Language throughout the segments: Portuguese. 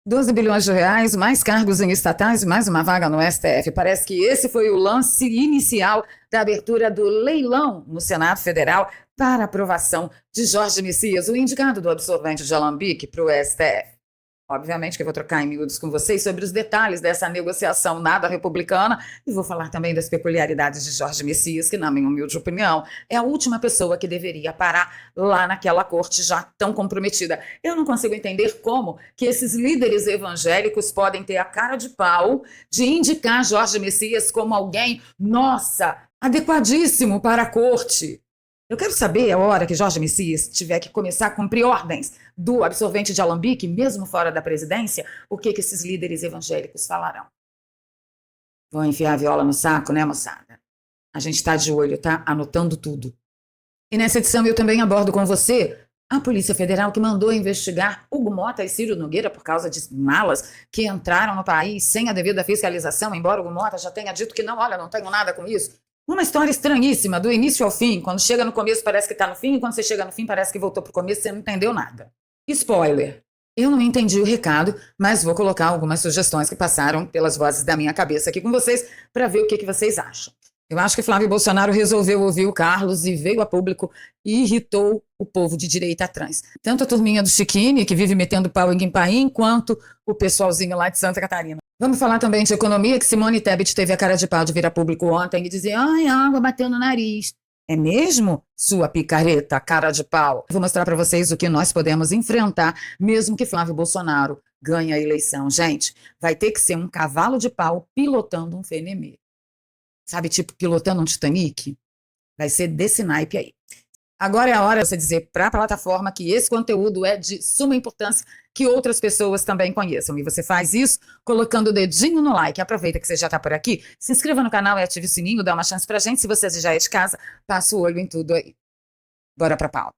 12 bilhões de reais, mais cargos em estatais e mais uma vaga no STF. Parece que esse foi o lance inicial da abertura do leilão no Senado Federal para aprovação de Jorge Messias, o indicado do absorvente de Alambique para o STF. Obviamente que eu vou trocar em miúdos com vocês sobre os detalhes dessa negociação nada republicana e vou falar também das peculiaridades de Jorge Messias, que, na minha humilde opinião, é a última pessoa que deveria parar lá naquela corte já tão comprometida. Eu não consigo entender como que esses líderes evangélicos podem ter a cara de pau de indicar Jorge Messias como alguém, nossa, adequadíssimo para a corte. Eu quero saber a hora que Jorge Messias tiver que começar a cumprir ordens do absorvente de Alambique, mesmo fora da presidência, o que esses líderes evangélicos falarão. Vão enfiar a viola no saco, né, moçada? A gente está de olho, tá? Anotando tudo. E nessa edição eu também abordo com você a Polícia Federal que mandou investigar Hugo Motta e Ciro Nogueira por causa de malas que entraram no país sem a devida fiscalização, embora Hugo Motta já tenha dito que não, olha, não tenho nada com isso. Uma história estranhíssima, do início ao fim. Quando chega no começo parece que está no fim, e quando você chega no fim parece que voltou para o começo e você não entendeu nada. Spoiler. Eu não entendi o recado, mas vou colocar algumas sugestões que passaram pelas vozes da minha cabeça aqui com vocês para ver o que vocês acham. Eu acho que Flávio Bolsonaro resolveu ouvir o Carlos e veio a público e irritou o povo de direita trans. Tanto a turminha do Chiquini, que vive metendo pau em Guimpaim, quanto o pessoalzinho lá de Santa Catarina. Vamos falar também de economia, que Simone Tebet teve a cara de pau de vir a público ontem e dizer, ai, a água bateu no nariz. É mesmo, sua picareta, cara de pau? Vou mostrar para vocês o que nós podemos enfrentar, mesmo que Flávio Bolsonaro ganhe a eleição. Gente, vai ter que ser um cavalo de pau pilotando um Fenemê. Sabe, tipo pilotando um Titanic? Vai ser desse naipe aí. Agora é a hora de você dizer para a plataforma que esse conteúdo é de suma importância, que outras pessoas também conheçam. E você faz isso colocando o dedinho no like. Aproveita que você já está por aqui, se inscreva no canal e ative o sininho, dá uma chance pra gente. Se você já é de casa, passa o olho em tudo aí. Bora pra pauta.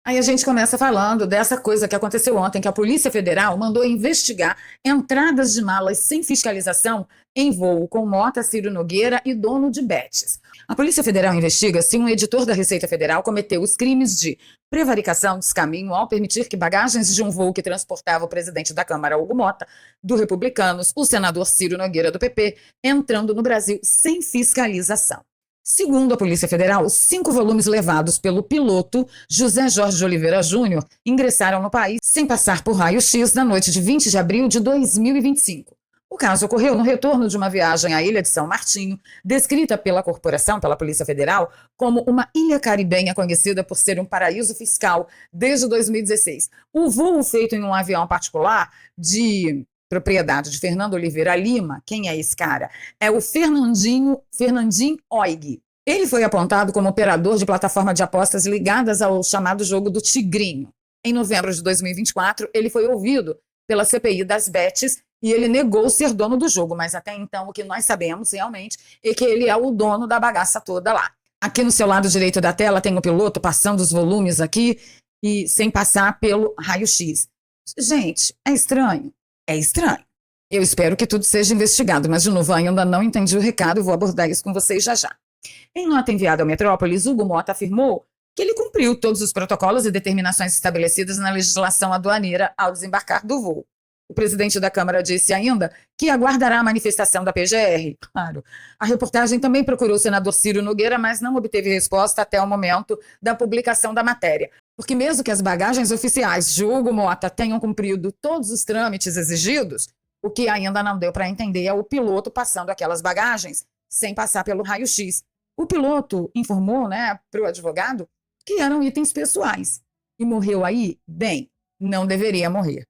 Aí a gente começa falando dessa coisa que aconteceu ontem, que a Polícia Federal mandou investigar entradas de malas sem fiscalização em voo com Motta, Ciro Nogueira e dono de Betes. A Polícia Federal investiga se um editor da Receita Federal cometeu os crimes de prevaricação, descaminho ao permitir que bagagens de um voo que transportava o presidente da Câmara, Hugo Motta, do Republicanos, o senador Ciro Nogueira, do PP, entrando no Brasil sem fiscalização. Segundo a Polícia Federal, 5 volumes levados pelo piloto José Jorge de Oliveira Júnior ingressaram no país sem passar por raio-x na noite de 20 de abril de 2025. O caso ocorreu no retorno de uma viagem à Ilha de São Martinho, descrita pela corporação, pela Polícia Federal, como uma ilha caribenha conhecida por ser um paraíso fiscal desde 2016. O voo feito em um avião particular de propriedade de Fernando Oliveira Lima, quem é esse cara? É o Fernandinho Oig. Ele foi apontado como operador de plataforma de apostas ligadas ao chamado jogo do Tigrinho. Em novembro de 2024, ele foi ouvido pela CPI das Betes e ele negou ser dono do jogo, mas até então o que nós sabemos realmente é que ele é o dono da bagaça toda lá. Aqui no seu lado direito da tela tem o piloto passando os volumes aqui e sem passar pelo raio-x. Gente, é estranho. É estranho. Eu espero que tudo seja investigado, mas de novo ainda não entendi o recado e vou abordar isso com vocês já já. Em nota enviada ao Metrópolis, Hugo Motta afirmou que ele cumpriu todos os protocolos e determinações estabelecidas na legislação aduaneira ao desembarcar do voo. O presidente da Câmara disse ainda que aguardará a manifestação da PGR. Claro. A reportagem também procurou o senador Ciro Nogueira, mas não obteve resposta até o momento da publicação da matéria. Porque mesmo que as bagagens oficiais de Hugo Motta tenham cumprido todos os trâmites exigidos, o que ainda não deu para entender é o piloto passando aquelas bagagens sem passar pelo raio-x. O piloto informou, para o advogado que eram itens pessoais. E morreu aí? Bem, não deveria morrer.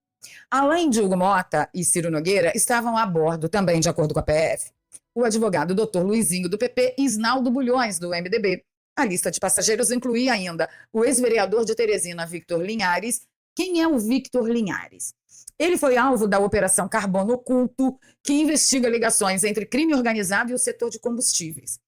Além de Hugo Motta e Ciro Nogueira, estavam a bordo, também de acordo com a PF, o advogado Dr. Luizinho do PP e Isnaldo Bulhões do MDB. A lista de passageiros incluía ainda o ex-vereador de Teresina, Victor Linhares. Quem é o Victor Linhares? Ele foi alvo da Operação Carbono Oculto, que investiga ligações entre crime organizado e o setor de combustíveis.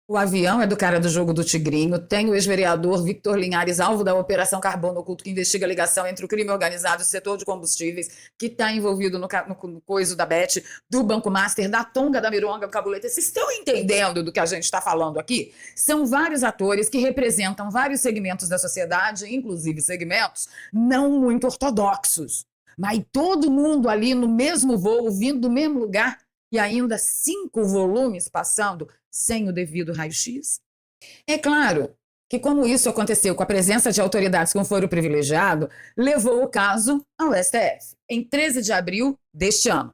O avião é do cara do jogo do Tigrinho, tem o ex-vereador Victor Linhares, alvo da Operação Carbono Oculto, que investiga a ligação entre o crime organizado e o setor de combustíveis, que está envolvido no coiso da Bet, do Banco Master, da Tonga, da Mironga, do Cabuleta. Vocês estão entendendo do que a gente está falando aqui? São vários atores que representam vários segmentos da sociedade, inclusive segmentos não muito ortodoxos. Mas todo mundo ali no mesmo voo, vindo do mesmo lugar, e ainda 5 volumes passando sem o devido raio-x? É claro que, como isso aconteceu com a presença de autoridades com foro privilegiado, levou o caso ao STF, em 13 de abril deste ano.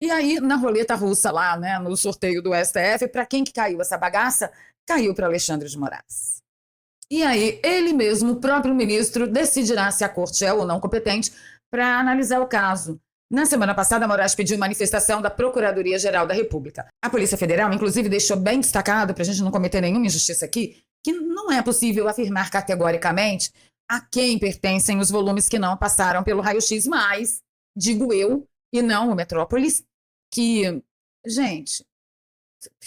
E aí, na roleta russa lá, né, no sorteio do STF, para quem que caiu essa bagaça? Caiu para Alexandre de Moraes. E aí, ele mesmo, o próprio ministro, decidirá se a corte é ou não competente para analisar o caso. Na semana passada, Moraes pediu manifestação da Procuradoria-Geral da República. A Polícia Federal, inclusive, deixou bem destacado, para a gente não cometer nenhuma injustiça aqui, que não é possível afirmar categoricamente a quem pertencem os volumes que não passaram pelo raio-x, mas, digo eu, e não o Metrópolis, que, gente,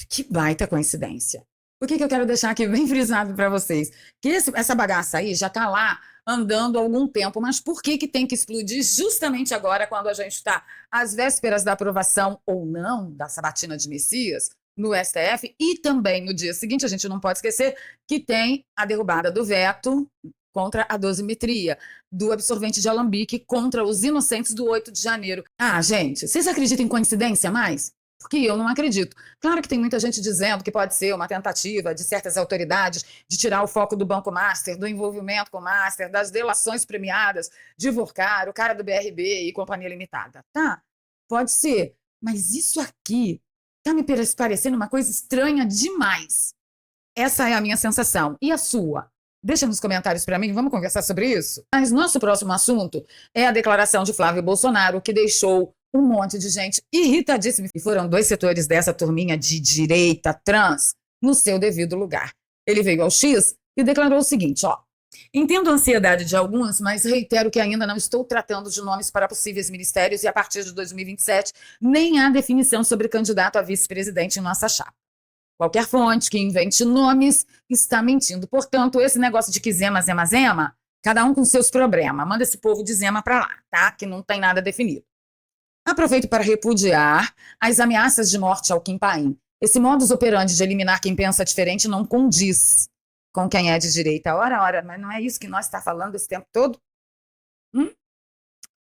que baita coincidência. O que eu quero deixar aqui bem frisado para vocês? Que essa bagaça aí já está lá andando há algum tempo, mas por que tem que explodir justamente agora, quando a gente está às vésperas da aprovação ou não da sabatina de Messias no STF, e também no dia seguinte, a gente não pode esquecer que tem a derrubada do veto contra a dosimetria, do absorvente de alambique contra os inocentes do 8 de janeiro. Ah, gente, vocês acreditam em coincidência mais? Porque eu não acredito. Claro que tem muita gente dizendo que pode ser uma tentativa de certas autoridades de tirar o foco do Banco Master, do envolvimento com o Master, das delações premiadas, de Vorcar, o cara do BRB e Companhia Limitada. Tá, pode ser. Mas isso aqui tá me parecendo uma coisa estranha demais. Essa é a minha sensação. E a sua? Deixa nos comentários para mim, vamos conversar sobre isso? Mas nosso próximo assunto é a declaração de Flávio Bolsonaro, que deixou um monte de gente irritadíssima. E foram 2 setores dessa turminha de direita trans no seu devido lugar. Ele veio ao X e declarou o seguinte, ó: entendo a ansiedade de alguns, mas reitero que ainda não estou tratando de nomes para possíveis ministérios e a partir de 2027 nem há definição sobre candidato a vice-presidente em nossa chapa. Qualquer fonte que invente nomes está mentindo. Portanto, esse negócio de que Zema, Zema, Zema, cada um com seus problemas. Manda esse povo de Zema para lá, tá? Que não tem nada definido. Aproveito para repudiar as ameaças de morte ao Kim Paim. Esse modus operandi de eliminar quem pensa diferente não condiz com quem é de direita. Ora, mas não é isso que nós está falando esse tempo todo?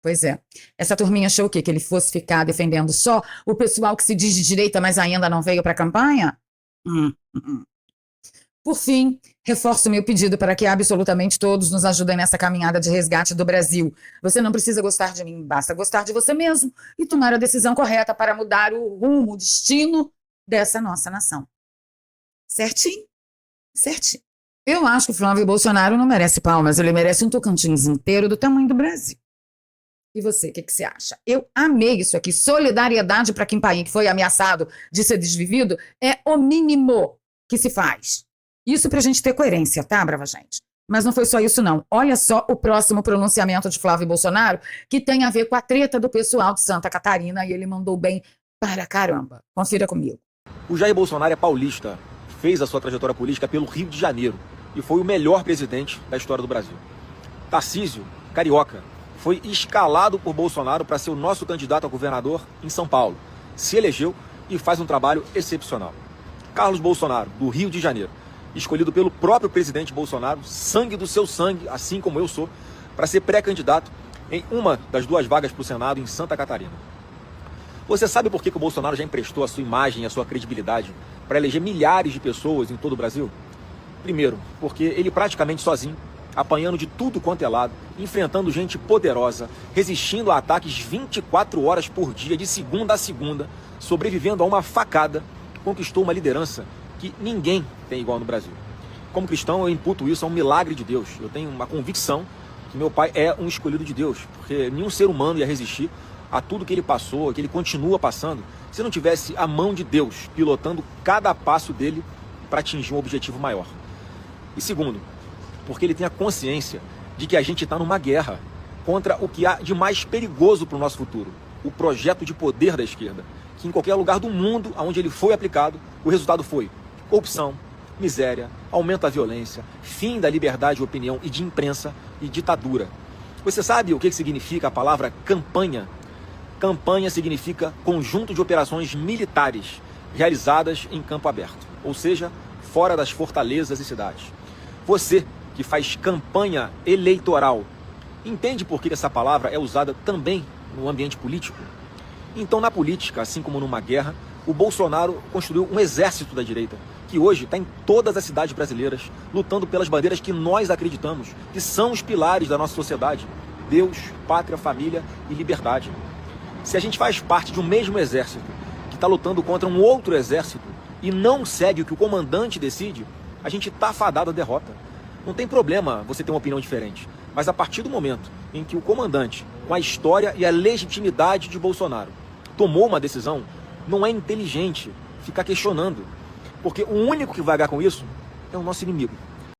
Pois é. Essa turminha achou o quê? Que ele fosse ficar defendendo só o pessoal que se diz de direita, mas ainda não veio para a campanha? Por fim, reforço meu pedido para que absolutamente todos nos ajudem nessa caminhada de resgate do Brasil. Você não precisa gostar de mim, basta gostar de você mesmo e tomar a decisão correta para mudar o rumo, o destino dessa nossa nação. Certinho? Certinho. Eu acho que o Flávio Bolsonaro não merece palmas, ele merece um Tocantins inteiro do tamanho do Brasil. E você, o que você acha? Eu amei isso aqui. Solidariedade para Kim Paim, que foi ameaçado de ser desvivido, é o mínimo que se faz. Isso para a gente ter coerência, tá, brava gente? Mas não foi só isso, não. Olha só o próximo pronunciamento de Flávio Bolsonaro, que tem a ver com a treta do pessoal de Santa Catarina, e ele mandou bem para caramba. Confira comigo. O Jair Bolsonaro é paulista, fez a sua trajetória política pelo Rio de Janeiro e foi o melhor presidente da história do Brasil. Tarcísio, carioca, foi escalado por Bolsonaro para ser o nosso candidato a governador em São Paulo. Se elegeu e faz um trabalho excepcional. Carlos Bolsonaro, do Rio de Janeiro, escolhido pelo próprio presidente Bolsonaro, sangue do seu sangue, assim como eu sou, para ser pré-candidato em uma das 2 vagas para o Senado em Santa Catarina. Você sabe por que o Bolsonaro já emprestou a sua imagem e a sua credibilidade para eleger milhares de pessoas em todo o Brasil? Primeiro, porque ele praticamente sozinho, apanhando de tudo quanto é lado, enfrentando gente poderosa, resistindo a ataques 24 horas por dia, de segunda a segunda, sobrevivendo a uma facada, conquistou uma liderança que ninguém tem igual no Brasil. Como cristão, eu imputo isso a um milagre de Deus. Eu tenho uma convicção que meu pai é um escolhido de Deus, porque nenhum ser humano ia resistir a tudo que ele passou, que ele continua passando, se não tivesse a mão de Deus pilotando cada passo dele para atingir um objetivo maior. E segundo, porque ele tem a consciência de que a gente está numa guerra contra o que há de mais perigoso para o nosso futuro, o projeto de poder da esquerda, que em qualquer lugar do mundo onde ele foi aplicado, o resultado foi corrupção, miséria, aumento da violência, fim da liberdade de opinião e de imprensa e ditadura. Você sabe o que significa a palavra campanha? Campanha significa conjunto de operações militares realizadas em campo aberto, ou seja, fora das fortalezas e cidades. Você que faz campanha eleitoral Entende por que essa palavra é usada também no ambiente político? Então, na política, assim como numa guerra, o Bolsonaro construiu um exército da direita, que hoje está em todas as cidades brasileiras, lutando pelas bandeiras que nós acreditamos, que são os pilares da nossa sociedade: Deus, pátria, família e liberdade. Se a gente faz parte de um mesmo exército, que está lutando contra um outro exército, e não segue o que o comandante decide, a gente está fadado à derrota. Não tem problema você ter uma opinião diferente, mas a partir do momento em que o comandante, com a história e a legitimidade de Bolsonaro, tomou uma decisão, não é inteligente ficar questionando, porque o único que vai ganhar com isso é o nosso inimigo.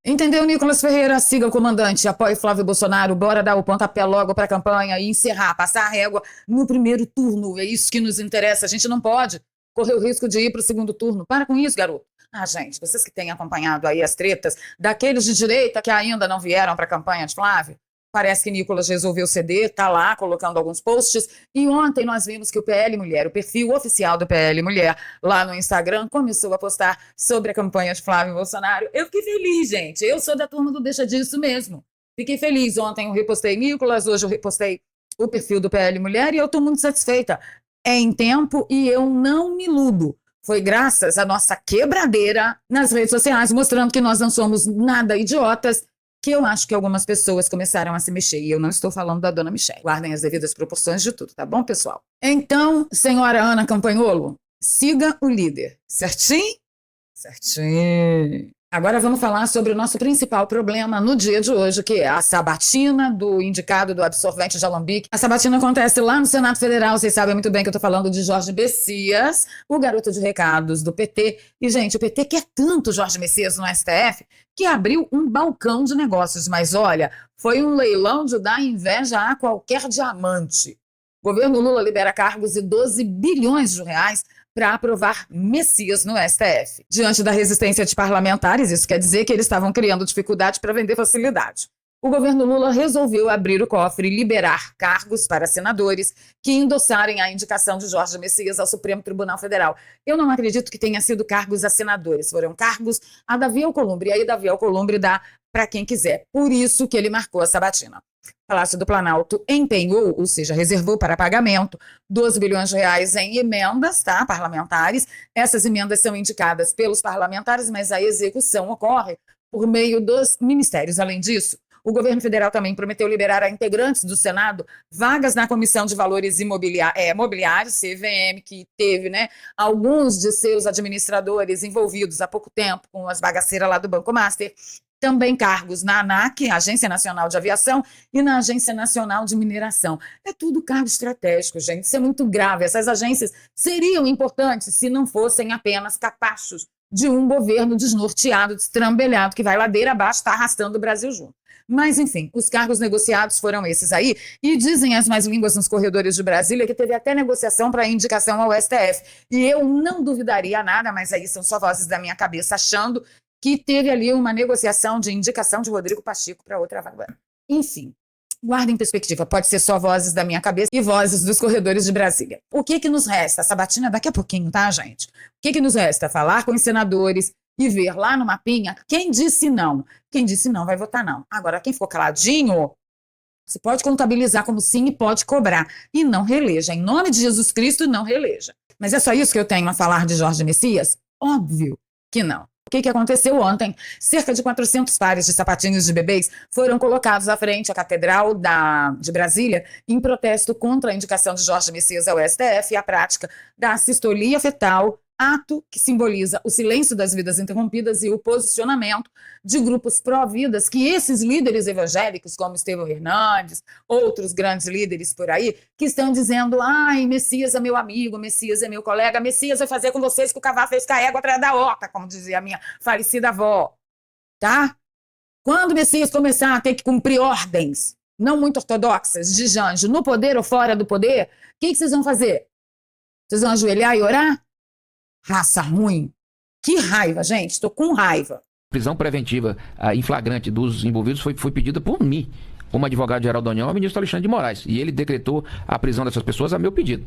Entendeu, Nicolas Ferreira? Siga o comandante, apoie Flávio Bolsonaro, bora dar o pontapé logo para a campanha e encerrar, passar a régua no primeiro turno. É isso que nos interessa, a gente não pode correr o risco de ir para o segundo turno. Para com isso, garoto. Ah, gente, vocês que têm acompanhado aí as tretas daqueles de direita que ainda não vieram para a campanha de Flávio, parece que Nicolas resolveu ceder, está lá colocando alguns posts. E ontem nós vimos que o PL Mulher, o perfil oficial do PL Mulher, lá no Instagram, começou a postar sobre a campanha de Flávio Bolsonaro. Eu fiquei feliz, gente. Eu sou da turma do Deixa Disso mesmo. Fiquei feliz. Ontem eu repostei Nicolas, hoje eu repostei o perfil do PL Mulher e eu estou muito satisfeita. É em tempo e eu não me iludo. Foi graças à nossa quebradeira nas redes sociais, mostrando que nós não somos nada idiotas, que eu acho que algumas pessoas começaram a se mexer. E eu não estou falando da dona Michelle. Guardem as devidas proporções de tudo, tá bom, pessoal? Então, senhora Ana Campanholo, siga o líder. Certinho? Certinho. Agora vamos falar sobre o nosso principal problema no dia de hoje, que é a sabatina do indicado do absorvente de Alambique. A sabatina acontece lá no Senado Federal, vocês sabem muito bem que eu estou falando de Jorge Messias, o garoto de recados do PT. E, gente, o PT quer tanto Jorge Messias no STF que abriu um balcão de negócios. Mas, olha, foi um leilão de dar inveja a qualquer diamante. O governo Lula libera cargos de 12 bilhões de reais para aprovar Messias no STF. Diante da resistência de parlamentares, isso quer dizer que eles estavam criando dificuldade para vender facilidade. O governo Lula resolveu abrir o cofre e liberar cargos para senadores que endossarem a indicação de Jorge Messias ao Supremo Tribunal Federal. Eu não acredito que tenha sido cargos a senadores, foram cargos a Davi Alcolumbre, e aí Davi Alcolumbre dá para quem quiser. Por isso que ele marcou a sabatina. O Palácio do Planalto empenhou, ou seja, reservou para pagamento 12 bilhões de reais em emendas, tá, parlamentares. Essas emendas são indicadas pelos parlamentares, mas a execução ocorre por meio dos ministérios. Além disso, o governo federal também prometeu liberar a integrantes do Senado vagas na Comissão de Valores Mobiliários, CVM, que teve, né, alguns de seus administradores envolvidos há pouco tempo com as bagaceiras lá do Banco Master. Também cargos na ANAC, Agência Nacional de Aviação, e na Agência Nacional de Mineração. É tudo cargo estratégico, gente. Isso é muito grave. Essas agências seriam importantes se não fossem apenas capachos de um governo desnorteado, destrambelhado, que vai ladeira abaixo, está arrastando o Brasil junto. Mas, enfim, os cargos negociados foram esses aí, e dizem as más línguas nos corredores de Brasília que teve até negociação para indicação ao STF. E eu não duvidaria nada, mas aí são só vozes da minha cabeça achando que teve ali uma negociação de indicação de Rodrigo Pacheco para outra vaga. Enfim, guardem em perspectiva, pode ser só vozes da minha cabeça e vozes dos corredores de Brasília. O que nos resta? A sabatina daqui a pouquinho, tá, gente? O que nos resta? Falar com os senadores e ver lá no mapinha quem disse não. Quem disse não vai votar não. Agora, quem ficou caladinho, você pode contabilizar como sim e pode cobrar. E não reeleja. Em nome de Jesus Cristo, não reeleja. Mas é só isso que eu tenho a falar de Jorge Messias? Óbvio que não. O que aconteceu ontem? Cerca de 400 pares de sapatinhos de bebês foram colocados à frente à Catedral de Brasília em protesto contra a indicação de Jorge Messias ao STF e a prática da sistolia fetal, ato que simboliza o silêncio das vidas interrompidas e o posicionamento de grupos pró-vidas que esses líderes evangélicos, como Estevão Hernandes, outros grandes líderes por aí, que estão dizendo, ai, Messias é meu amigo, Messias é meu colega, Messias vai fazer com vocês o que o cavalo fez com a égua atrás da horta, como dizia a minha falecida avó, tá? Quando Messias começar a ter que cumprir ordens não muito ortodoxas de Janjo, no poder ou fora do poder, o que vocês vão fazer? Vocês vão ajoelhar e orar? Raça ruim. Que raiva, gente. Estou com raiva. Prisão preventiva em flagrante dos envolvidos foi pedida por mim. como advogado-geral da União, é o ministro Alexandre de Moraes. E ele decretou a prisão dessas pessoas a meu pedido.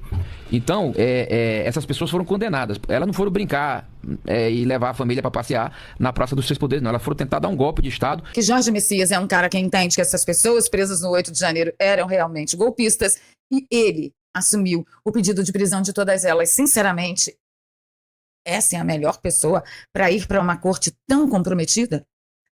Então, essas pessoas foram condenadas. Elas não foram brincar e levar a família para passear na Praça dos Três Poderes, não. Elas foram tentar dar um golpe de Estado. Que Jorge Messias é um cara que entende que essas pessoas presas no 8 de janeiro eram realmente golpistas e ele assumiu o pedido de prisão de todas elas. Sinceramente, essa é a melhor pessoa para ir para uma corte tão comprometida?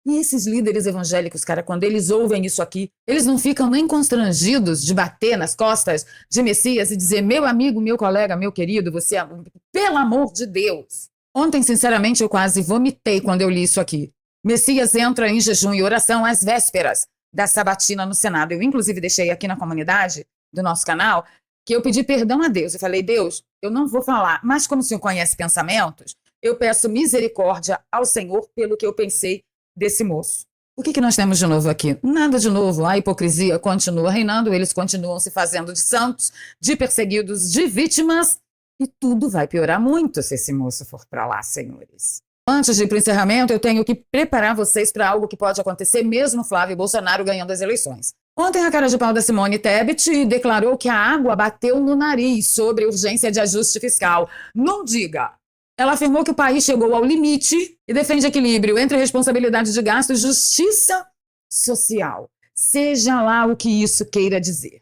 E esses líderes evangélicos, cara, quando eles ouvem isso aqui, eles não ficam nem constrangidos de bater nas costas de Messias e dizer: meu amigo, meu colega, meu querido, você é... Pelo amor de Deus! Ontem, sinceramente, eu quase vomitei quando eu li isso aqui. Messias entra em jejum e oração às vésperas da sabatina no Senado. Eu, inclusive, deixei aqui na comunidade do nosso canal que eu pedi perdão a Deus. Eu falei: Deus, eu não vou falar, mas como o Senhor conhece pensamentos, eu peço misericórdia ao Senhor pelo que eu pensei desse moço. O que nós temos de novo aqui? Nada de novo. A hipocrisia continua reinando, eles continuam se fazendo de santos, de perseguidos, de vítimas, e tudo vai piorar muito se esse moço for para lá, senhores. Antes de ir para o encerramento, eu tenho que preparar vocês para algo que pode acontecer mesmo Flávio Bolsonaro ganhando as eleições. Ontem, a cara de pau da Simone Tebet declarou que a água bateu no nariz sobre urgência de ajuste fiscal. Não diga! Ela afirmou que o país chegou ao limite e defende equilíbrio entre responsabilidade de gasto e justiça social. Seja lá o que isso queira dizer.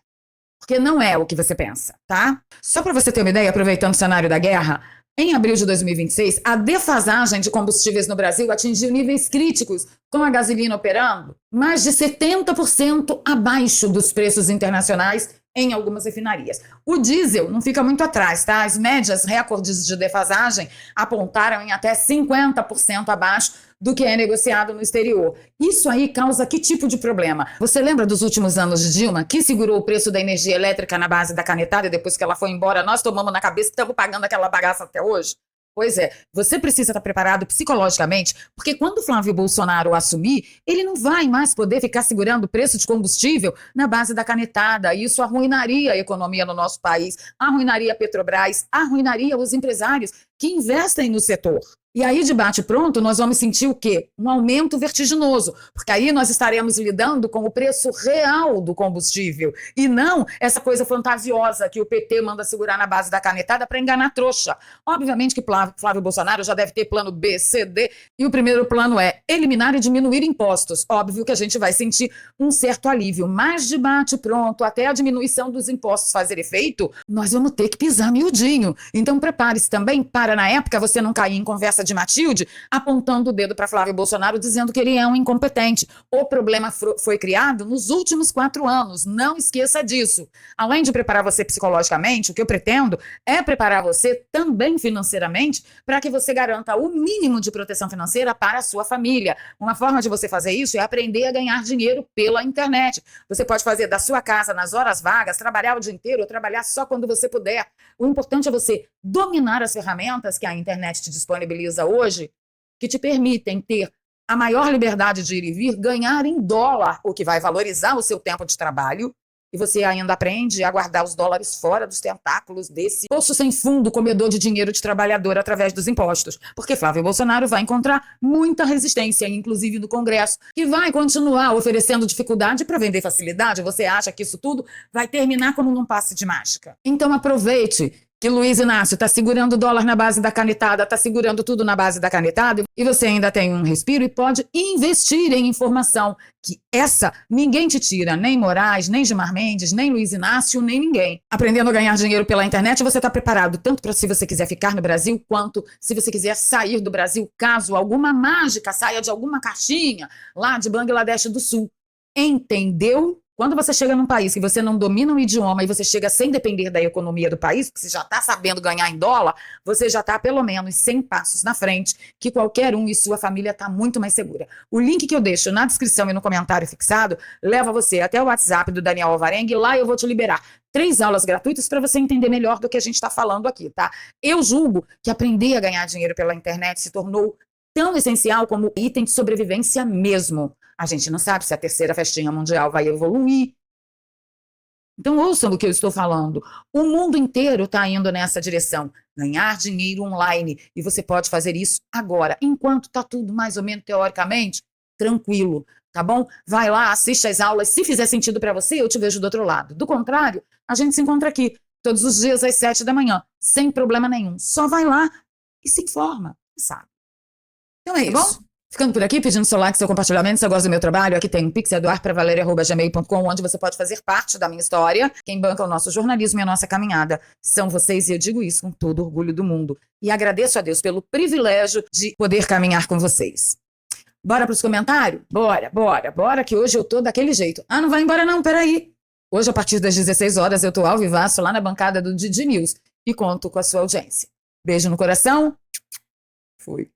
Porque não é o que você pensa, tá? Só para você ter uma ideia, aproveitando o cenário da guerra, em abril de 2026, a defasagem de combustíveis no Brasil atingiu níveis críticos, com a gasolina operando mais de 70% abaixo dos preços internacionais em algumas refinarias. O diesel não fica muito atrás, tá? As médias recordes de defasagem apontaram em até 50% abaixo do que é negociado no exterior. Isso aí causa que tipo de problema? Você lembra dos últimos anos de Dilma, que segurou o preço da energia elétrica na base da canetada e depois que ela foi embora, nós tomamos na cabeça e estamos pagando aquela bagaça até hoje? Pois é, você precisa estar preparado psicologicamente, porque quando o Flávio Bolsonaro assumir, ele não vai mais poder ficar segurando o preço de combustível na base da canetada. Isso arruinaria a economia no nosso país, arruinaria a Petrobras, arruinaria os empresários que investem no setor. E aí, de bate-pronto, nós vamos sentir o quê? Um aumento vertiginoso, porque aí nós estaremos lidando com o preço real do combustível, e não essa coisa fantasiosa que o PT manda segurar na base da canetada para enganar trouxa. Obviamente que Flávio Bolsonaro já deve ter plano B, C, D, e o primeiro plano é eliminar e diminuir impostos. Óbvio que a gente vai sentir um certo alívio, mas de bate-pronto, até a diminuição dos impostos fazer efeito, nós vamos ter que pisar miudinho. Então prepare-se também para, na época, você não cair em conversa de Matilde, apontando o dedo para Flávio Bolsonaro, dizendo que ele é um incompetente. O problema foi criado nos últimos 4 anos, não esqueça disso. Além de preparar você psicologicamente, o que eu pretendo é preparar você também financeiramente para que você garanta o mínimo de proteção financeira para a sua família. Uma forma de você fazer isso é aprender a ganhar dinheiro pela internet. Você pode fazer da sua casa, nas horas vagas, trabalhar o dia inteiro ou trabalhar só quando você puder. O importante é você dominar as ferramentas que a internet te disponibiliza hoje, que te permitem ter a maior liberdade de ir e vir, ganhar em dólar, o que vai valorizar o seu tempo de trabalho, e você ainda aprende a guardar os dólares fora dos tentáculos desse poço sem fundo, comedor de dinheiro de trabalhador através dos impostos. Porque Flávio Bolsonaro vai encontrar muita resistência, inclusive no Congresso, que vai continuar oferecendo dificuldade para vender facilidade. Você acha que isso tudo vai terminar como num passe de mágica? Então aproveite que Luiz Inácio está segurando o dólar na base da canetada, está segurando tudo na base da canetada, e você ainda tem um respiro e pode investir em informação, que essa ninguém te tira, nem Moraes, nem Gilmar Mendes, nem Luiz Inácio, nem ninguém. Aprendendo a ganhar dinheiro pela internet, você está preparado tanto para se você quiser ficar no Brasil, quanto se você quiser sair do Brasil, caso alguma mágica saia de alguma caixinha lá de Bangladesh do Sul. Entendeu? Quando você chega num país que você não domina o idioma e você chega sem depender da economia do país, porque você já está sabendo ganhar em dólar, você já está pelo menos 100 passos na frente, que qualquer um e sua família está muito mais segura. O link que eu deixo na descrição e no comentário fixado leva você até o WhatsApp do Daniel Alvarenga, e lá eu vou te liberar 3 aulas gratuitas para você entender melhor do que a gente está falando aqui, tá? Eu julgo que aprender a ganhar dinheiro pela internet se tornou tão essencial como item de sobrevivência mesmo. A gente não sabe se a terceira festinha mundial vai evoluir. Então ouçam do que eu estou falando. O mundo inteiro está indo nessa direção. Ganhar dinheiro online. E você pode fazer isso agora, enquanto está tudo mais ou menos teoricamente tranquilo. Tá bom? Vai lá, assiste às aulas. Se fizer sentido para você, eu te vejo do outro lado. Do contrário, a gente se encontra aqui todos os dias às 7 da manhã, sem problema nenhum. Só vai lá e se informa, sabe? Então é isso. Tá bom? Ficando por aqui, pedindo seu like, seu compartilhamento, se você gosta do meu trabalho, aqui tem um pix, eduarpravaleria@gmail.com, onde você pode fazer parte da minha história. Quem banca o nosso jornalismo e a nossa caminhada são vocês, e eu digo isso com todo orgulho do mundo. E agradeço a Deus pelo privilégio de poder caminhar com vocês. Bora pros comentários? Bora, que hoje eu tô daquele jeito. Ah, não vai embora não, peraí. Hoje, a partir das 16 horas, eu tô ao vivaço lá na bancada do Didi News e conto com a sua audiência. Beijo no coração. Fui.